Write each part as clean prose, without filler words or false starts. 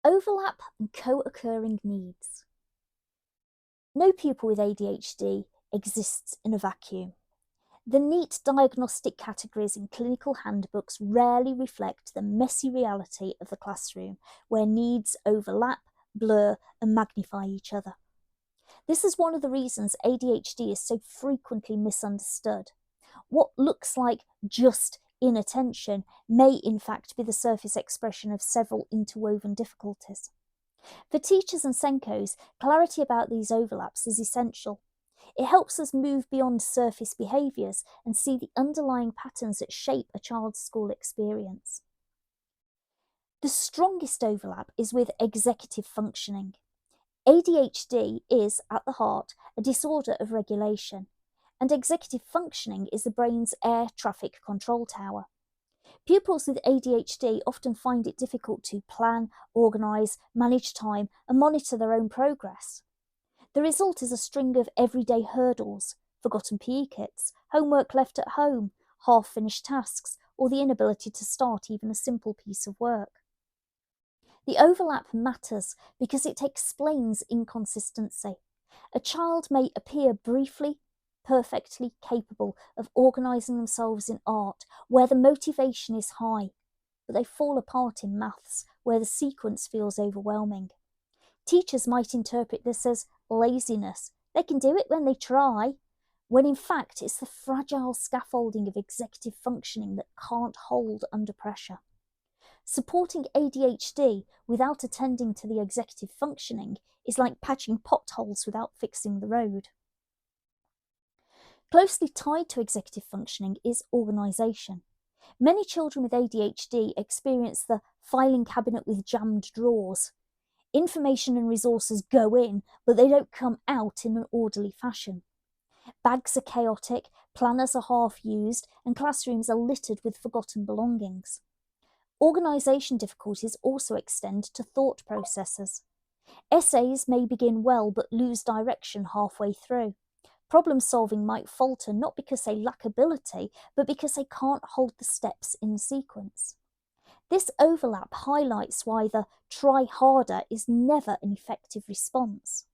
Overlap and co-occurring needs. No pupil with ADHD exists in a vacuum. The neat diagnostic categories in clinical handbooks rarely reflect the messy reality of the classroom, where needs overlap, blur, and magnify each other. This is one of the reasons ADHD is so frequently misunderstood. What looks like just inattention may in fact be the surface expression of several interwoven difficulties. For teachers and SENCOs, clarity about these overlaps is essential. It helps us move beyond surface behaviours and see the underlying patterns that shape a child's school experience. The strongest overlap is with executive functioning. ADHD is, at the heart, a disorder of regulation, and executive functioning is the brain's air traffic control tower. Pupils with ADHD often find it difficult to plan, organise, manage time, and monitor their own progress. The result is a string of everyday hurdles: forgotten PE kits, homework left at home, half-finished tasks, or the inability to start even a simple piece of work. The overlap matters because it explains inconsistency. A child may appear briefly perfectly capable of organising themselves in art, where the motivation is high, but they fall apart in maths, where the sequence feels overwhelming. Teachers might interpret this as laziness. They can do it when they try, when in fact it's the fragile scaffolding of executive functioning that can't hold under pressure. Supporting ADHD without attending to the executive functioning is like patching potholes without fixing the road. Closely tied to executive functioning is organisation. Many children with ADHD experience the filing cabinet with jammed drawers. Information and resources go in, but they don't come out in an orderly fashion. Bags are chaotic, planners are half-used, and classrooms are littered with forgotten belongings. Organisation difficulties also extend to thought processes. Essays may begin well but lose direction halfway through. Problem solving might falter not because they lack ability, but because they can't hold the steps in sequence. This overlap highlights why the try harder is never an effective response.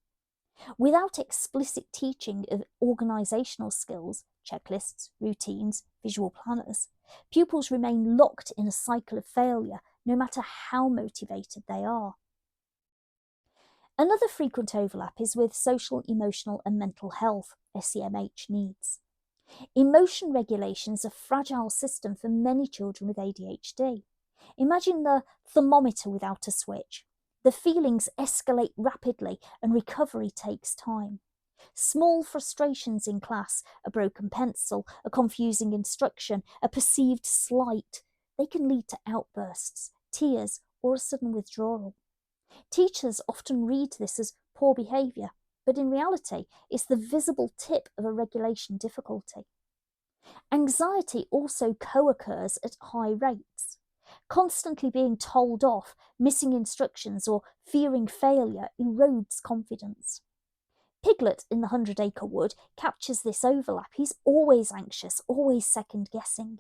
Without explicit teaching of organisational skills, checklists, routines, visual planners, pupils remain locked in a cycle of failure, no matter how motivated they are. Another frequent overlap is with social, emotional and mental health, SEMH, needs. Emotion regulation is a fragile system for many children with ADHD. Imagine the thermometer without a switch. The feelings escalate rapidly and recovery takes time. Small frustrations in class, a broken pencil, a confusing instruction, a perceived slight, they can lead to outbursts, tears, or a sudden withdrawal. Teachers often read this as poor behaviour, but in reality, it's the visible tip of a regulation difficulty. Anxiety also co-occurs at high rates. Constantly being told off, missing instructions, or fearing failure erodes confidence. Piglet in the 100-Acre Wood captures this overlap. He's always anxious, always second-guessing.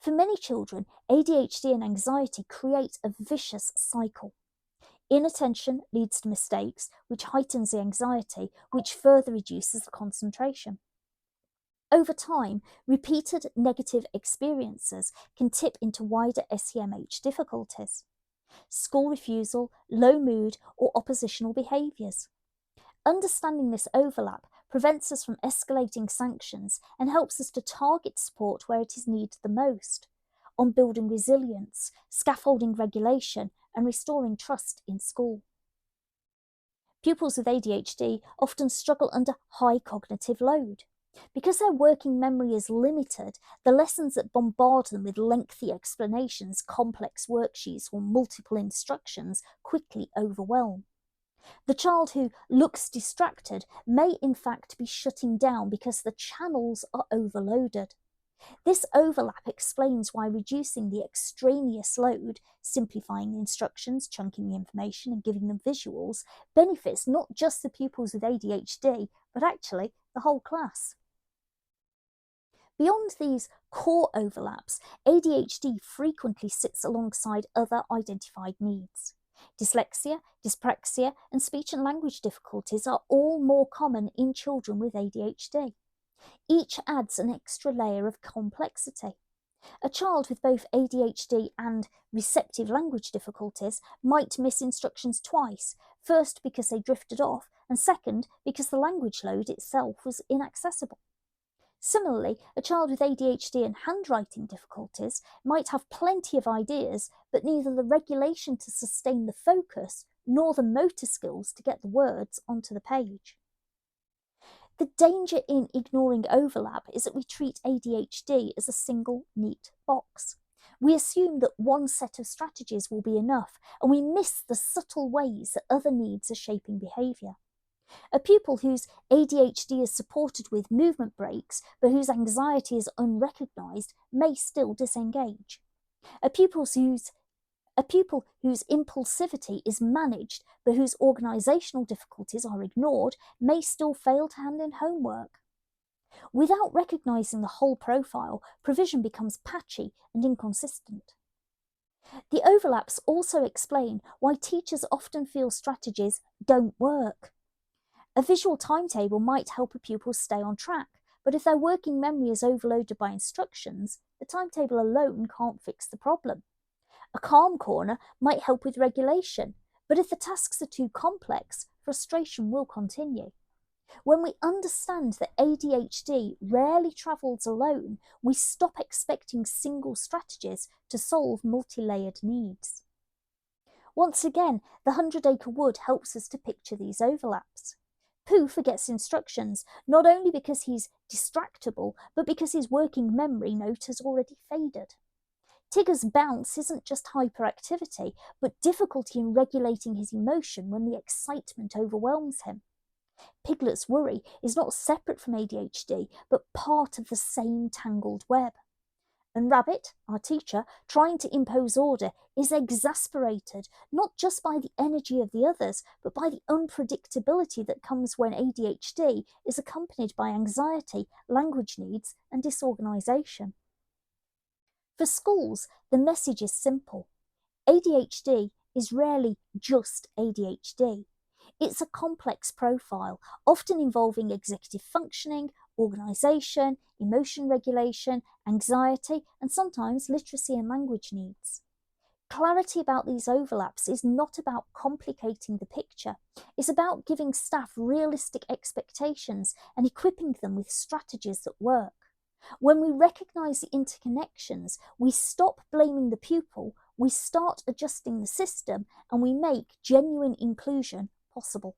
For many children, ADHD and anxiety create a vicious cycle. Inattention leads to mistakes, which heightens the anxiety, which further reduces the concentration. Over time, repeated negative experiences can tip into wider SEMH difficulties. School refusal, low mood, or oppositional behaviours. Understanding this overlap prevents us from escalating sanctions and helps us to target support where it is needed the most, on building resilience, scaffolding regulation, and restoring trust in school. Pupils with ADHD often struggle under high cognitive load. Because their working memory is limited, the lessons that bombard them with lengthy explanations, complex worksheets, or multiple instructions quickly overwhelm. The child who looks distracted may in fact be shutting down because the channels are overloaded. This overlap explains why reducing the extraneous load, simplifying instructions, chunking the information, and giving them visuals, benefits not just the pupils with ADHD, but actually the whole class. Beyond these core overlaps, ADHD frequently sits alongside other identified needs. Dyslexia, dyspraxia, and speech and language difficulties are all more common in children with ADHD. Each adds an extra layer of complexity. A child with both ADHD and receptive language difficulties might miss instructions twice, first because they drifted off, and second because the language load itself was inaccessible. Similarly, a child with ADHD and handwriting difficulties might have plenty of ideas, but neither the regulation to sustain the focus nor the motor skills to get the words onto the page. The danger in ignoring overlap is that we treat ADHD as a single, neat box. We assume that one set of strategies will be enough, and we miss the subtle ways that other needs are shaping behaviour. A pupil whose ADHD is supported with movement breaks, but whose anxiety is unrecognised, may still disengage. A pupil whose impulsivity is managed, but whose organisational difficulties are ignored, may still fail to hand in homework. Without recognising the whole profile, provision becomes patchy and inconsistent. The overlaps also explain why teachers often feel strategies don't work. A visual timetable might help a pupil stay on track, but if their working memory is overloaded by instructions, the timetable alone can't fix the problem. A calm corner might help with regulation, but if the tasks are too complex, frustration will continue. When we understand that ADHD rarely travels alone, we stop expecting single strategies to solve multi-layered needs. Once again, the 100-acre wood helps us to picture these overlaps. Pooh forgets instructions, not only because he's distractible, but because his working memory note has already faded. Tigger's bounce isn't just hyperactivity, but difficulty in regulating his emotion when the excitement overwhelms him. Piglet's worry is not separate from ADHD, but part of the same tangled web. And Rabbit, our teacher, trying to impose order, is exasperated not just by the energy of the others, but by the unpredictability that comes when ADHD is accompanied by anxiety, language needs, and disorganisation. For schools, the message is simple. ADHD is rarely just ADHD. It's a complex profile, often involving executive functioning, organisation, emotion regulation, anxiety, and sometimes literacy and language needs. Clarity about these overlaps is not about complicating the picture. It's about giving staff realistic expectations and equipping them with strategies that work. When we recognise the interconnections, we stop blaming the pupil, we start adjusting the system, and we make genuine inclusion possible.